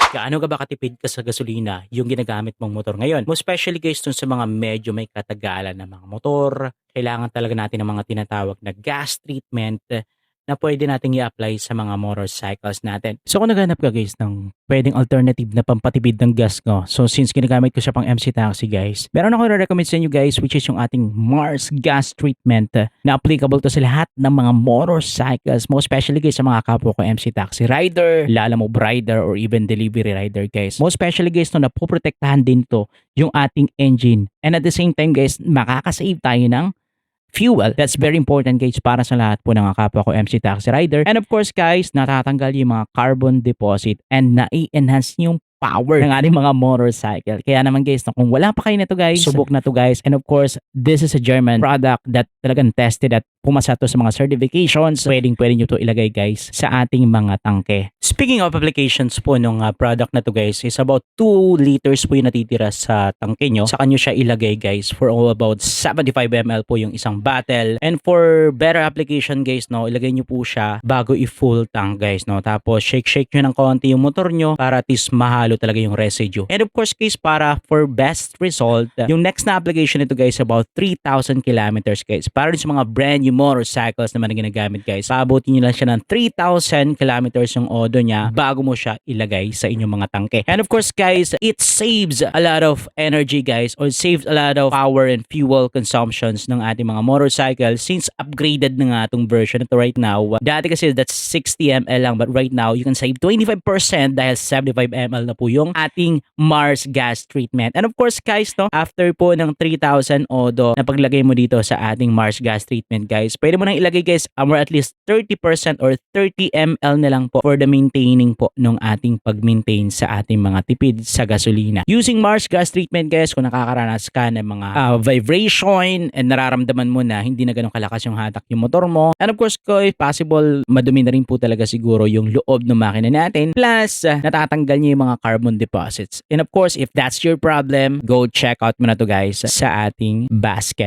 Gaano ka ba katipid ka sa gasolina yung ginagamit mong motor ngayon? Most especially guys dun sa mga medyo may katagalan na mga motor, kailangan talaga natin ng mga tinatawag na gas treatment na pwede nating i-apply sa mga motorcycles natin. So kung naghanap ka guys ng pwedeng alternative na pampatipid ng gas ko, so since ginagamit ko siya pang MC Taxi guys, meron ako i-recommend sa inyo guys which is yung ating Mars gas treatment na applicable to sa lahat ng mga motorcycles, most especially guys sa mga kapwa ko MC Taxi rider, Lalamove rider, or even delivery rider guys. Most especially guys no, napoprotektahan din to yung ating engine. And at the same time guys, makakasave tayo ng fuel. That's very important guys para sa lahat po ng kapwa ko MC Taxi Rider. And of course guys, natatanggal yung mga carbon deposit and na-enhance yung power ng ating mga motorcycle. Kaya naman guys, kung wala pa kayo nito guys, subok na to guys. And of course, this is a German product that talagang tested at pumasa to sa mga certifications. Pwede nyo to ilagay guys sa ating mga tangke. Speaking of applications po nung product na to guys, is about 2 liters po yung natitira sa tangke nyo. Saka nyo siya ilagay guys for all about 75 ml po yung isang bottle. And for better application guys, no, ilagay nyo po siya bago i-full tank guys, no. Tapos shake nyo ng konti yung motor nyo para at least mahalo talaga yung residue. And of course guys, para for best result, yung next na application nito guys about 3,000 kilometers guys. Para rin sa mga brand new motorcycles naman na ginagamit guys, paabutin nyo lang siya ng 3,000 kilometers yung odo niya bago mo siya ilagay sa inyong mga tangke. And of course guys, it saves a lot of energy guys, or saves a lot of power and fuel consumptions ng ating mga motorcycle since upgraded na nga itong version ito right now. Dati kasi that's 60 ml lang, but right now you can save 25% dahil 75 ml na po yung ating Mars gas treatment. And of course guys, no, after po ng 3,000 odo na paglagay mo dito sa ating Mars gas treatment guys, pwede mo nang ilagay guys or at least 30% or 30 ml na lang po for the maintaining po nung ating pag-maintain sa ating mga tipid sa gasolina. Using Mars gas treatment guys, kung nakakaranas ka ng mga vibration and nararamdaman mo na hindi na ganun kalakas yung hatak yung motor mo, and of course ko, if possible, madumi na rin po talaga siguro yung loob ng makina natin, plus natatanggal niya yung mga carbon deposits. And of course, if that's your problem, go check out mo na to guys sa ating basket.